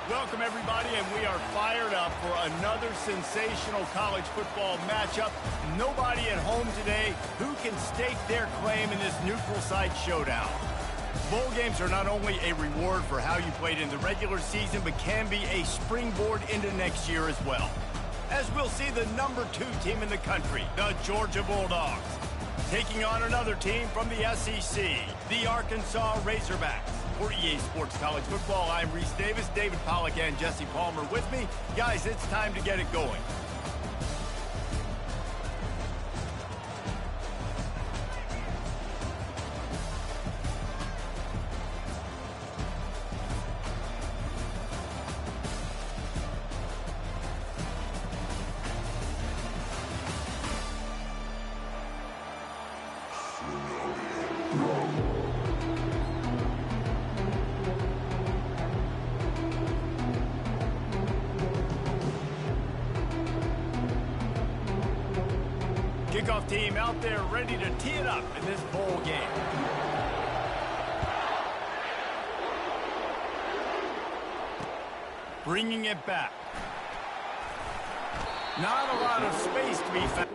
Welcome, everybody, and we are fired up for another sensational college football matchup. Nobody at home today who can stake their claim in this neutral site showdown. Bowl games are not only a reward for how you played in the regular season, but can be a springboard into next year as well. As we'll see the number 2 team in the country, the Georgia Bulldogs, taking on another team from the SEC, the Arkansas Razorbacks. For EA Sports College Football, I'm Reese Davis, David Pollack, and Jesse Palmer with me. Guys, it's time to get it going. Kickoff team out there ready to tee it up in this bowl game. Bringing it back. Not a lot of space to be found.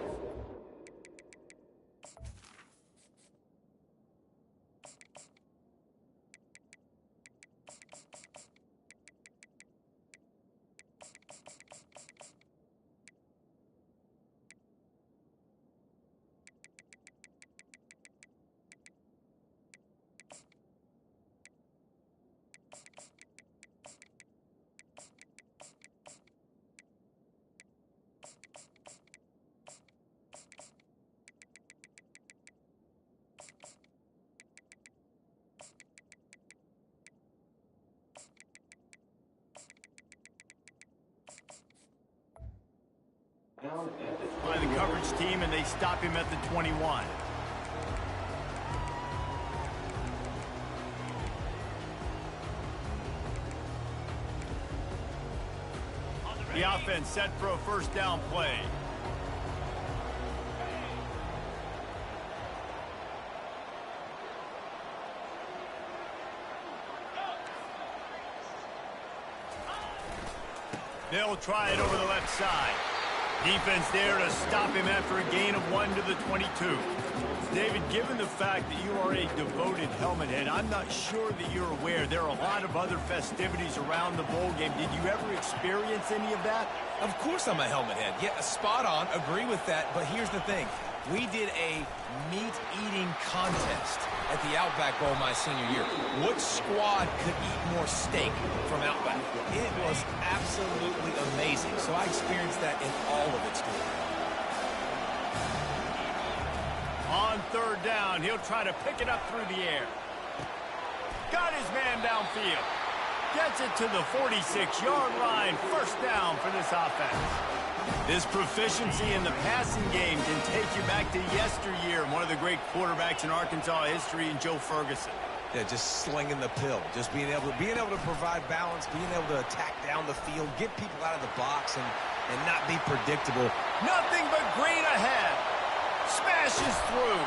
By the coverage team, and they stop him at the 21. The offense set for a first down play. They'll try it over the left side. Defense there to stop him after a gain of 1 to the 22. David, given the fact that you are a devoted helmet head, I'm not sure that you're aware there are a lot of other festivities around the bowl game. Did you ever experience any of that? Of course I'm a helmet head. Yeah, spot on. Agree with that. But here's the thing. We did a meat-eating contest at the Outback Bowl my senior year. Which squad could eat more steak from Outback? It was absolutely amazing. So I experienced that in all of its glory. On third down, he'll try to pick it up through the air. Got his man downfield. Gets it to the 46-yard line. First down for this offense. This proficiency in the passing game can take you back to yesteryear. One of the great quarterbacks in Arkansas history, Joe Ferguson. Yeah, just slinging the pill. Just being able to provide balance, being able to attack down the field, get people out of the box, and not be predictable. Nothing but green ahead. Smashes through.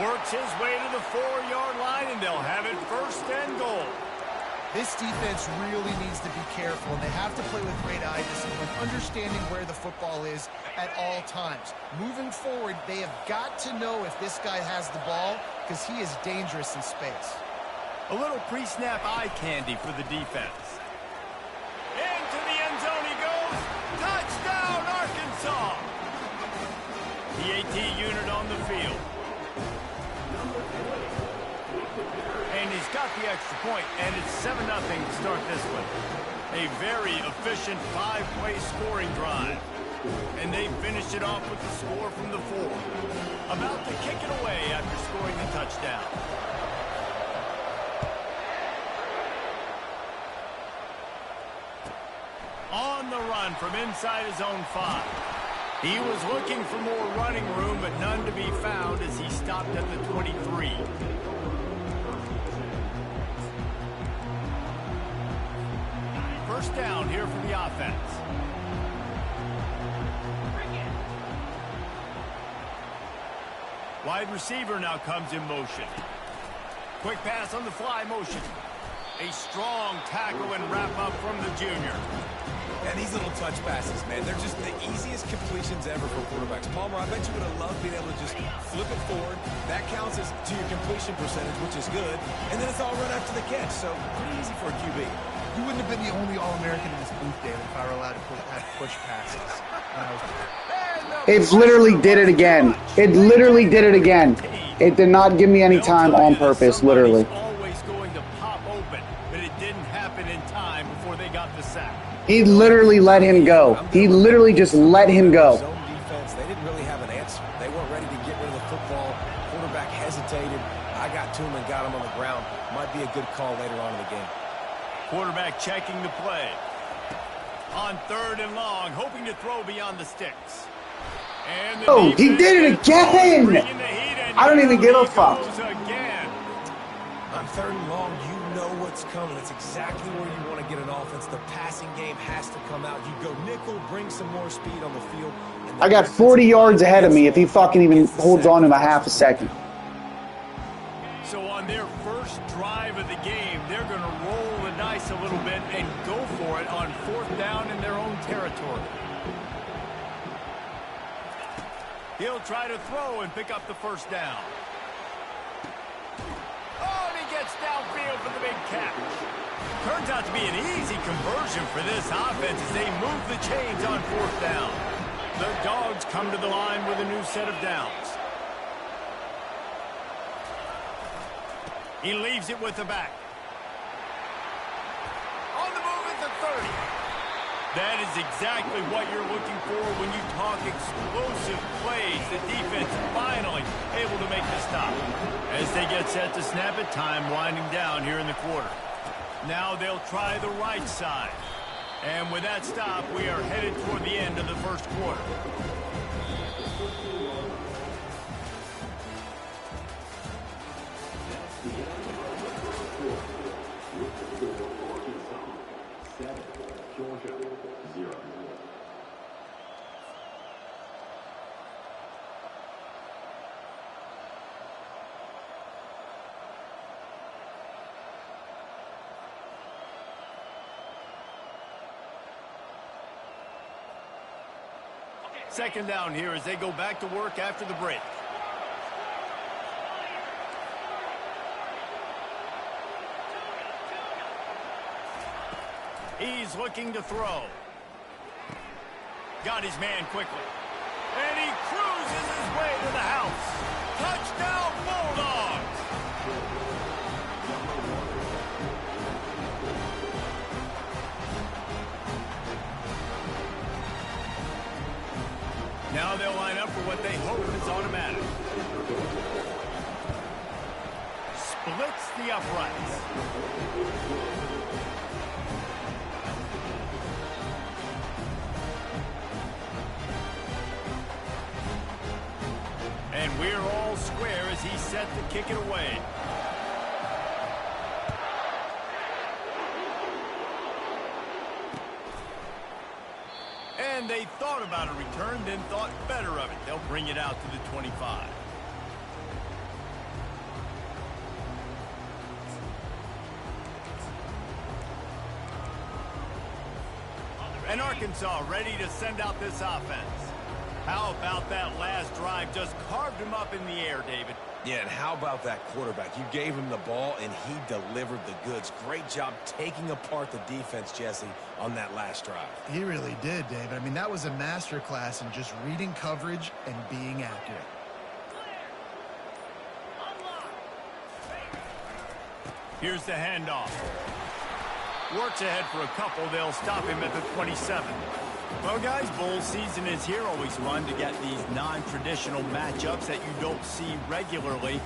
Works his way to the 4-yard line, and they'll have it first and goal. This defense really needs to be careful, and they have to play with great eye discipline, understanding where the football is at all times. Moving forward, they have got to know if this guy has the ball, because he is dangerous in space. A little pre-snap eye candy for the defense. Into the end zone he goes. Touchdown, Arkansas! The AT unit on the field. And he's got the extra point, and it's 7-0 to start this one. A very efficient 5-play scoring drive. And they finished it off with the score from the 4. About to kick it away after scoring the touchdown. On the run from inside his own 5. He was looking for more running room, but none to be found as he stopped at the 23. First down here for the offense. Wide receiver now comes in motion. Quick pass on the fly motion. A strong tackle and wrap-up from the junior. And these little touch passes, man, they're just the easiest completions ever for quarterbacks. Palmer, I bet you would have loved being able to just flip it forward. That counts as to your completion percentage, which is good. And then it's all run after the catch, so pretty easy for a QB. You wouldn't have been the only All-American in this booth, David, if I were allowed to have push passes. It literally did it again. It literally did it again. It did not give me any time on purpose, literally. Always going to pop open, but it didn't happen in time before they got the sack. He literally let him go. He literally just let him go. Zone defense, they didn't really have an answer. They weren't ready to get rid of the football. Quarterback hesitated. I got to him and got him on the ground. Might be a good call later on in the game. Quarterback checking the play. On 3rd and long, hoping to throw beyond the sticks. And Oh, he did it again! I don't even give a fuck. Again. On 3rd and long, you know what's coming. It's exactly where you want to get an offense. The passing game has to come out. You go nickel, bring some more speed on the field. I got 40 yards ahead of me if he fucking even holds on to him a half a second. So on their first drive of the game, they're going to roll the dice a little bit and go for it on 4th down in their own territory. He'll try to throw and pick up the 1st down. Oh, and he gets downfield for the big catch. Turns out to be an easy conversion for this offense as they move the chains on 4th down. The Dogs come to the line with a new set of downs. He leaves it with the back. On the move at the 30. That is exactly what you're looking for when you talk explosive plays. The defense finally able to make the stop. As they get set to snap it, time winding down here in the quarter. Now they'll try the right side. And with that stop, we are headed toward the end of the 1st quarter. Second down here as they go back to work after the break. He's looking to throw. Got his man quickly. And he cruises his way to the house. Touchdown, Bulldogs! Now they'll line up for what they hope is automatic. Splits the uprights. And we're all square as he's set to kick it away. And they thought about a return, then thought better of it. They'll bring it out to the 25. And Arkansas ready to send out this offense. How about that last drive? Just carved him up in the air, David. Yeah, and how about that quarterback? You gave him the ball, and he delivered the goods. Great job taking apart the defense, Jesse, on that last drive. He really did, David. I mean, that was a masterclass in just reading coverage and being accurate. Here's the handoff. Works ahead for a couple. They'll stop him at the 27. Well, guys, bowl season is here. Always fun to get these non-traditional matchups that you don't see regularly.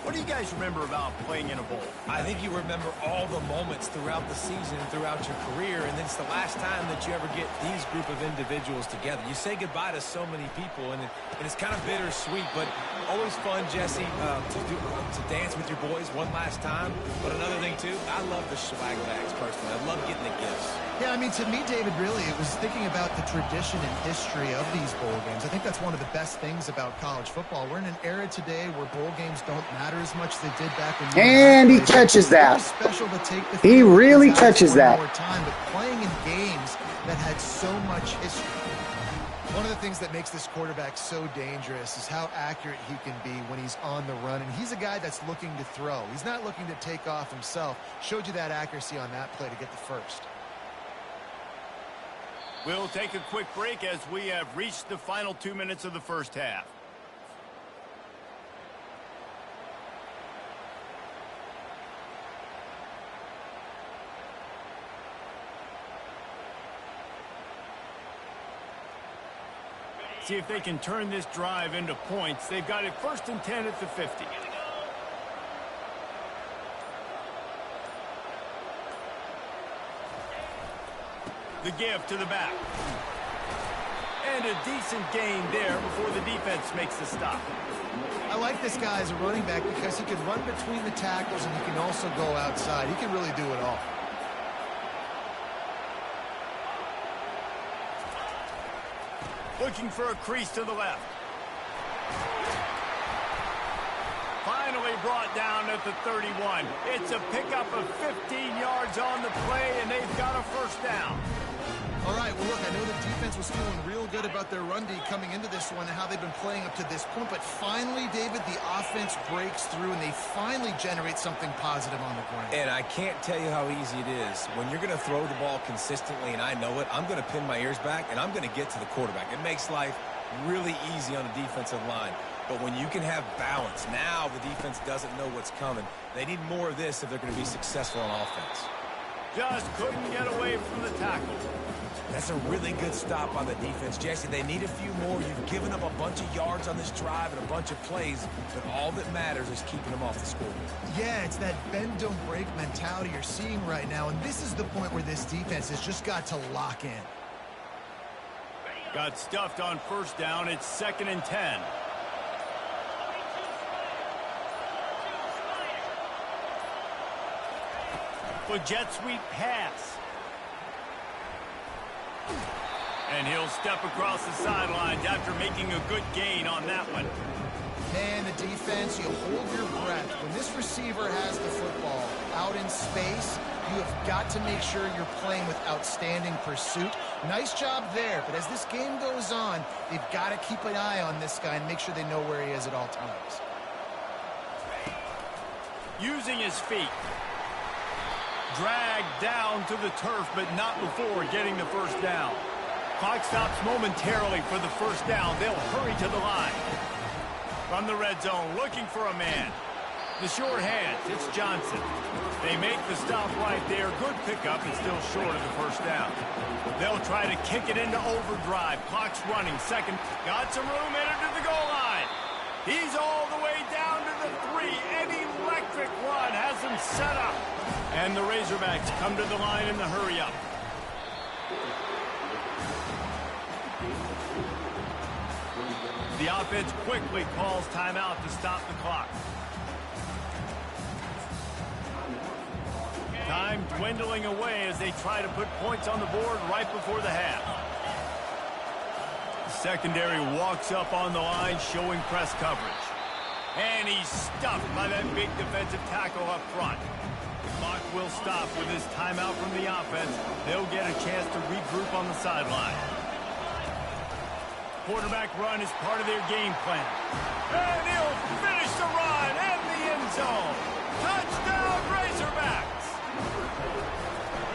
What do you guys remember about playing in a bowl? I think you remember all the moments throughout the season and throughout your career, and it's the last time that you ever get these group of individuals together. You say goodbye to so many people, and it's kind of bittersweet, but always fun, Jesse, to dance with your boys one last time. But another thing, too, I love the swag bags, personally. I love getting the gifts. Yeah, I mean, to me, David, really, it was thinking about about the tradition and history of these bowl games. I think that's one of the best things about college football. We're in an era today where bowl games don't matter as much as they did back when. And he catches that. Special to take the he really catches that. More time, but playing in games that had so much history. One of the things that makes this quarterback so dangerous is how accurate he can be when he's on the run. And he's a guy that's looking to throw. He's not looking to take off himself. Showed you that accuracy on that play to get the first. We'll take a quick break as we have reached the final 2 minutes of the first half. See if they can turn this drive into points. They've got it 1st and 10 at the 50. The give to the back. And a decent gain there before the defense makes the stop. I like this guy as a running back because he can run between the tackles and he can also go outside. He can really do it all. Looking for a crease to the left. Finally brought down at the 31. It's a pickup of 15 yards on the play, and they've got a first down. All right, well, look, I know the defense was feeling real good about their run D coming into this one and how they've been playing up to this point, but finally, David, the offense breaks through, and they finally generate something positive on the ground. And I can't tell you how easy it is. When you're going to throw the ball consistently, and I know it, I'm going to pin my ears back, and I'm going to get to the quarterback. It makes life really easy on the defensive line. But when you can have balance, now the defense doesn't know what's coming. They need more of this if they're going to be successful on offense. Just couldn't get away from the tackle. That's a really good stop on the defense. Jesse, they need a few more. You've given up a bunch of yards on this drive and a bunch of plays, but all that matters is keeping them off the scoreboard. Yeah, it's that bend, don't break mentality you're seeing right now, and this is the point where this defense has just got to lock in. Got stuffed on first down. It's 2nd and 10. For jet sweep pass. And he'll step across the sidelines after making a good gain on that one. Man, the defense, you hold your breath. When this receiver has the football out in space, you have got to make sure you're playing with outstanding pursuit. Nice job there, but as this game goes on, they've got to keep an eye on this guy and make sure they know where he is at all times. Using his feet. Dragged down to the turf, but not before getting the first down. Clock stops momentarily for the first down. They'll hurry to the line. From the red zone, looking for a man. The short hands, it's Johnson. They make the stop right there. Good pickup, and still short of the first down. They'll try to kick it into overdrive. Clock's running. Second, got some room, headed to the goal line. He's all the way down to the 3. An electric run has him set up. And the Razorbacks come to the line in the hurry-up. The offense quickly calls timeout to stop the clock. Time dwindling away as they try to put points on the board right before the half. The secondary walks up on the line, showing press coverage. And he's stuffed by that big defensive tackle up front. The clock will stop with his timeout from the offense. They'll get a chance to regroup on the sideline. Quarterback run is part of their game plan. And he'll finish the run in the end zone. Touchdown, Razorbacks!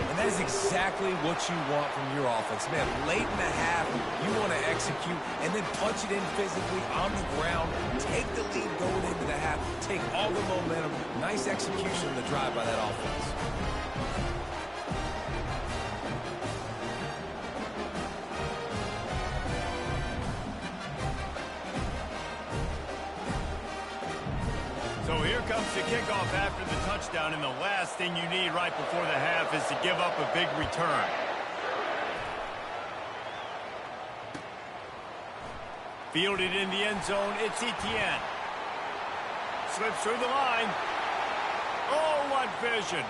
And that is exactly what you want from your offense. Man, late in the half, you want to execute and then punch it in physically on the ground. Take the lead going into the half. Take all the momentum. Nice execution of the drive by that offense. So here comes the kickoff after the touchdown, and the last thing you need right before the half is to give up a big return. Fielded in the end zone, it's Etienne. Slips through the line. Oh, what vision.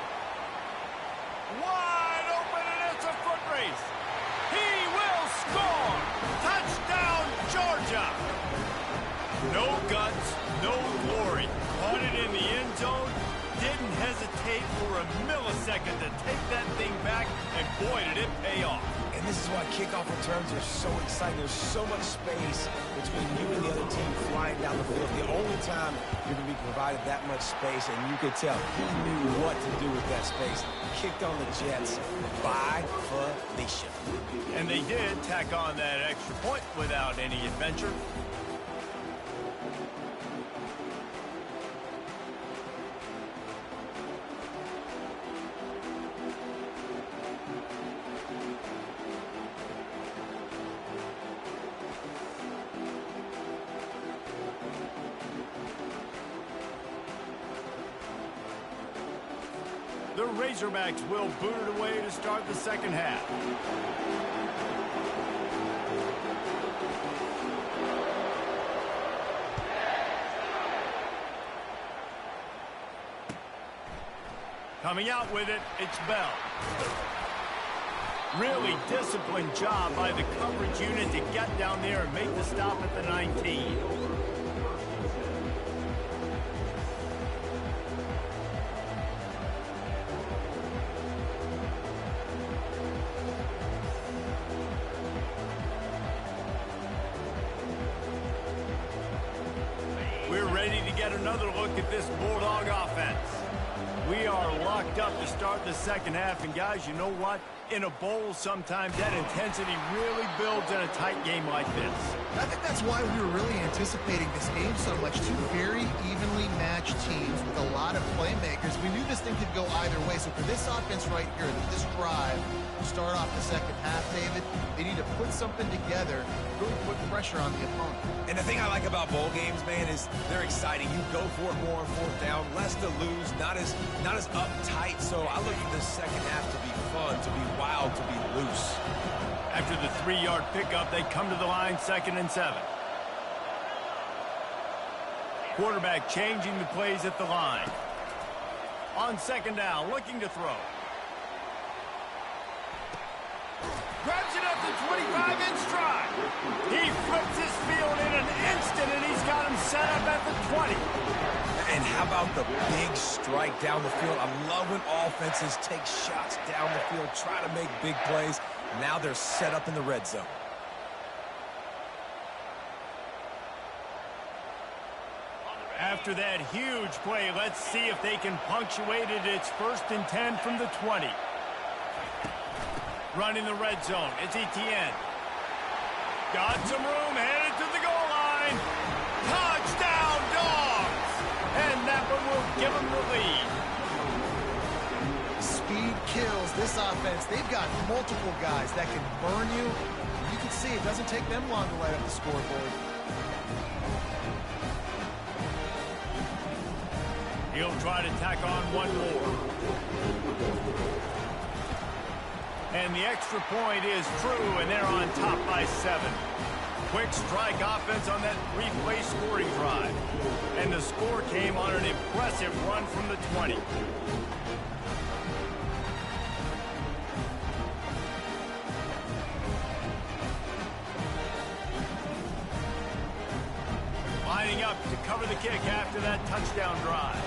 Wide open, and it's a foot race. He will hesitate for a millisecond to take that thing back, and boy, did it pay off. And this is why kickoff returns are so exciting. There's so much space between you and the other team flying down the field. The only time you're going to be provided that much space, and you could tell he knew what to do with that space. Kicked on the Jets by Felicia. And they did tack on that extra point without any adventure. The Razorbacks will boot it away to start the second half. Coming out with it, it's Bell. Really disciplined job by the coverage unit to get down there and make the stop at the 19. We're ready to get another look at this Bulldog offense. We are locked up to start the second half, and guys, you know what? In a bowl, sometimes that intensity really builds in a tight game like this. I think that's why we were really anticipating this game so much. Two very evenly matched teams with a lot of playmakers. We knew this thing could go either way. So for this offense right here, this drive, to start off the second half, David, they need to put something together, really put pressure on the opponent. And the thing I like about bowl games, man, is they're exciting. You go for it more on fourth down, less to lose, not as uptight. So I look for this second half to be fun, to be wild, to be loose. After the 3-yard pickup, they come to the line, 2nd and 7. Quarterback changing the plays at the line. On 2nd down, looking to throw. Grabs it up to 25 in stride. He flips his field in an instant, and he's got him set up at the 20. And how about the big strike down the field? I love when offenses take shots down the field, try to make big plays. Now they're set up in the red zone. After that huge play, let's see if they can punctuate it. It's 1st and 10 from the 20. Running the red zone, it's Etienne. Got some room, headed to the goal line. Touchdown, Dogs! And that one will give them the lead. Speed kills this offense. They've got multiple guys that can burn you. You can see it doesn't take them long to light up the scoreboard. He'll try to tack on one more. And the extra point is true, and they're on top by 7. Quick strike offense on that 3-play scoring drive. And the score came on an impressive run from the 20. Lining up to cover the kick after that touchdown drive.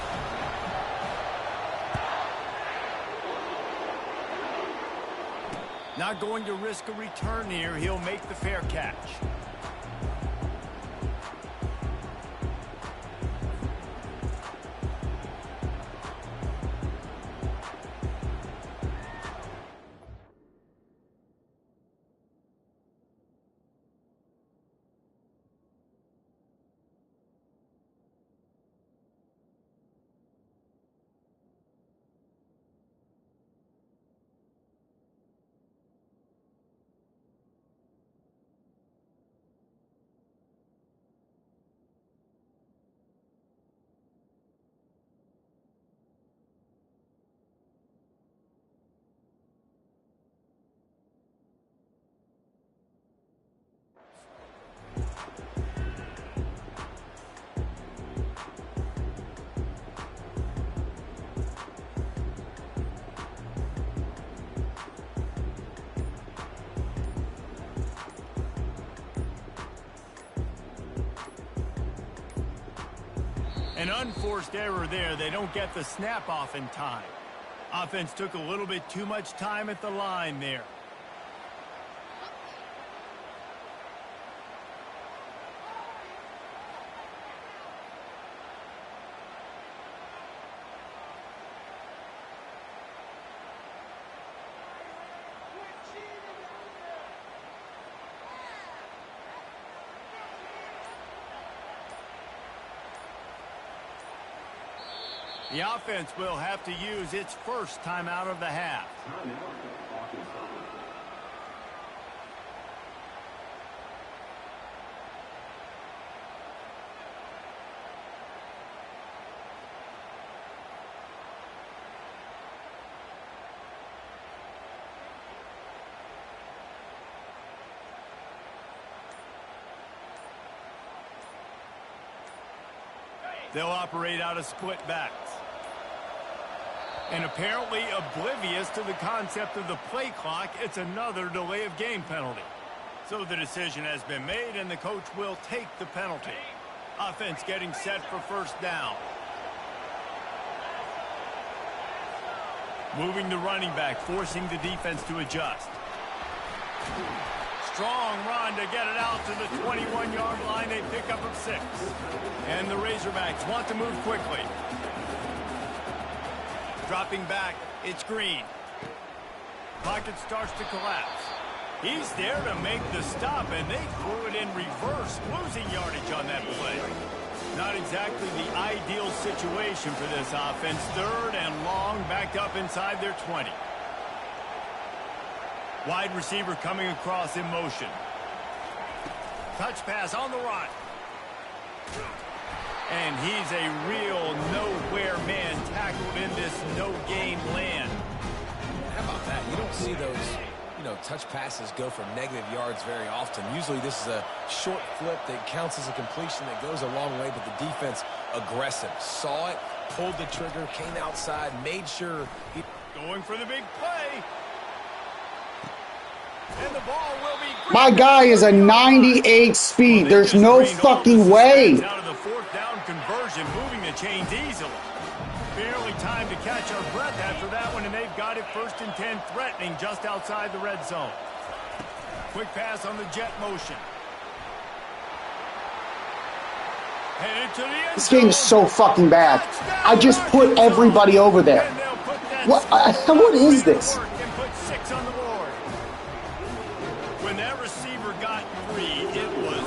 Not going to risk a return here. He'll make the fair catch. An unforced error there. They don't get the snap off in time. Offense took a little bit too much time at the line there. The offense will have to use its first timeout of the half. They'll operate out of split backs. And apparently oblivious to the concept of the play clock, it's another delay of game penalty. So the decision has been made, and the coach will take the penalty. Offense getting set for first down. Moving the running back, forcing the defense to adjust. Strong run to get it out to the 21-yard line. They pick up of 6. And the Razorbacks want to move quickly. Dropping back, it's Green. Pocket starts to collapse. He's there to make the stop, and they threw it in reverse, losing yardage on that play. Not exactly the ideal situation for this offense. 3rd and long, backed up inside their 20. Wide receiver coming across in motion. Touch pass on the run. And he's a real nowhere man tackled in this no-gain land. How about that? You don't see those, touch passes go for negative yards very often. Usually this is a short flip that counts as a completion that goes a long way, but the defense aggressive. Saw it, pulled the trigger, came outside, made sure he... Going for the big play. And the ball will be... My guy is a 98 speed. There's no fucking way. Out of the 4th down conversion, moving the chains easily. Barely time to catch our breath after that one, and they've got it 1st and 10, threatening just outside the red zone. Quick pass on the jet motion. Headed to the end This game's so fucking bad. I just put everybody over there. What is this? And put 6 on the board. When that receiver got free, it was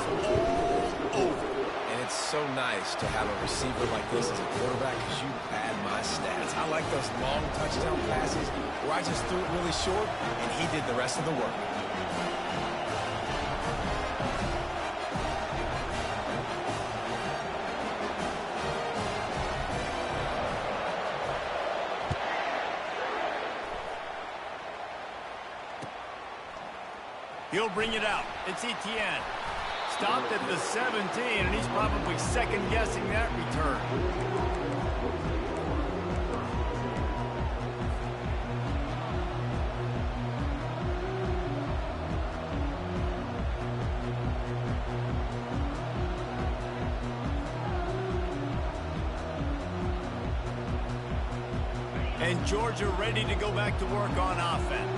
all over. And it's so nice to have a receiver like this as a quarterback because you pad my stats. I like those long touchdown passes where I just threw it really short and he did the rest of the work. He'll bring it out. It's Etienne. Stopped at the 17, and he's probably second-guessing that return. And Georgia ready to go back to work on offense.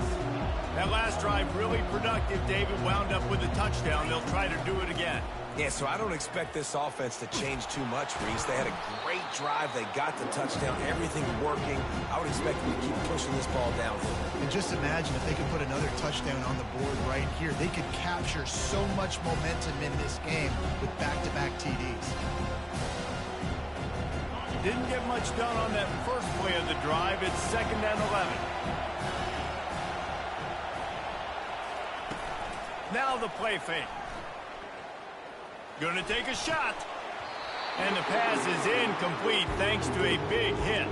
That last drive really productive. David wound up with a touchdown. They'll try to do it again. Yeah, so I don't expect this offense to change too much, Reese. They had a great drive. They got the touchdown. Everything working. I would expect them to keep pushing this ball downhill. And just imagine if they could put another touchdown on the board right here. They could capture so much momentum in this game with back-to-back TDs. Didn't get much done on that first play of the drive. It's 2nd and 11. Now the play fake. Gonna take a shot. And the pass is incomplete thanks to a big hit.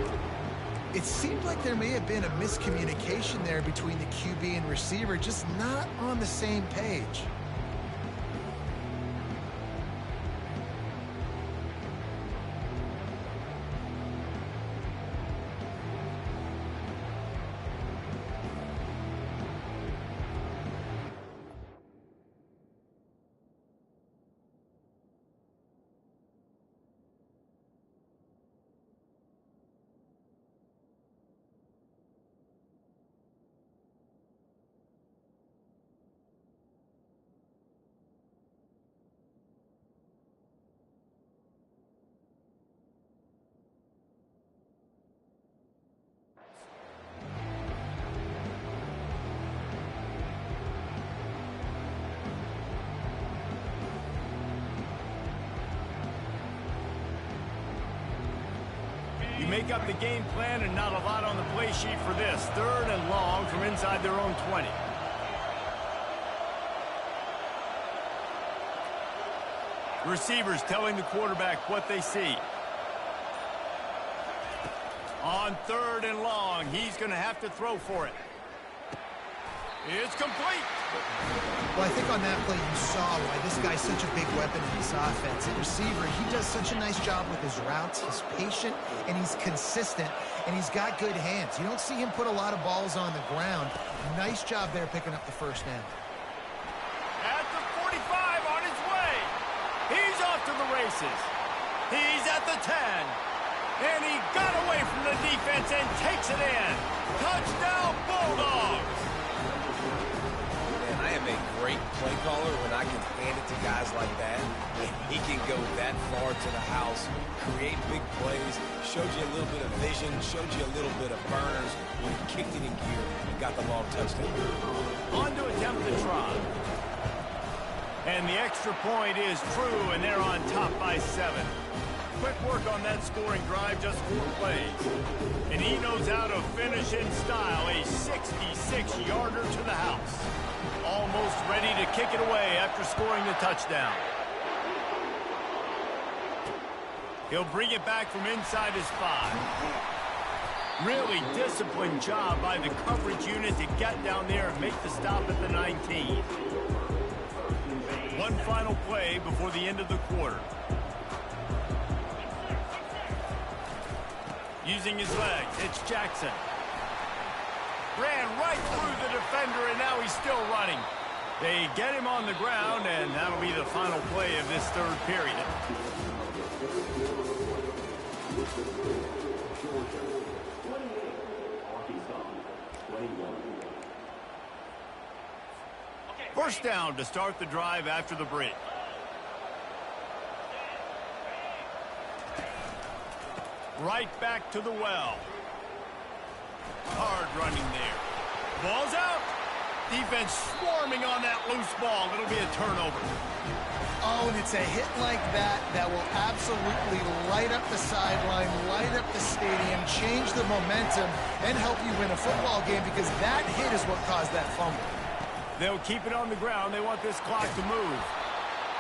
It seemed like there may have been a miscommunication there between the QB and receiver, just not on the same page. make up the game plan and not a lot on the play sheet for this. 3rd and long from inside their own 20. Receivers telling the quarterback what they see. On 3rd and long, he's going to have to throw for it. It's complete. Well, I think on that play you saw why this guy's such a big weapon in this offense. At receiver, he does such a nice job with his routes. He's patient, and he's consistent, and he's got good hands. You don't see him put a lot of balls on the ground. Nice job there picking up the first down. At the 45 on his way. He's off to the races. He's at the 10. And he got away from the defense and takes it in. Touchdown, Bulldogs. Man, I am a great play caller when I can hand it to guys like that. He can go that far to the house, create big plays, showed you a little bit of vision, showed you a little bit of burners when he kicked it in gear and got the long touchdown. On to attempt the try. And the extra point is true, and they're on top by 7. Quick work on that scoring drive, just 4 plays. And he knows how to finish in style, a 66-yarder to the house. Almost ready to kick it away after scoring the touchdown. He'll bring it back from inside his 5. Really disciplined job by the coverage unit to get down there and make the stop at the 19. One final play before the end of the quarter. Using his legs, it's Jackson. Ran right through the defender, and now he's still running. They get him on the ground, and that'll be the final play of this 3rd period. First down to start the drive after the break. Right back to the well. Hard running there. Ball's out. Defense swarming on that loose ball. It'll be a turnover. Oh, and it's a hit like that that will absolutely light up the sideline, light up the stadium, change the momentum, and help you win a football game, because that hit is what caused that fumble. They'll keep it on the ground. They want this clock to move.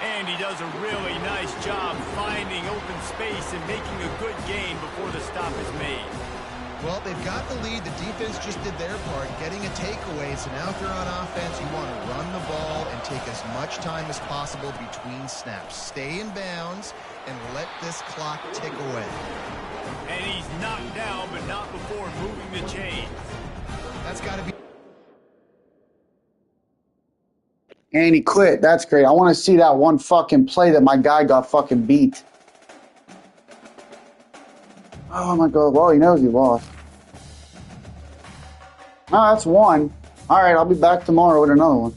And he does a really nice job finding open space and making a good gain before the stop is made. Well, they've got the lead. The defense just did their part, getting a takeaway. So now if you're on offense, you want to run the ball and take as much time as possible between snaps. Stay in bounds and let this clock tick away. And he's knocked down, but not before moving the chains. That's got to be... And he quit. That's great. I want to see that one fucking play that my guy got fucking beat. Oh my God. Well, he knows he lost. Oh, that's one. All right, I'll be back tomorrow with another one.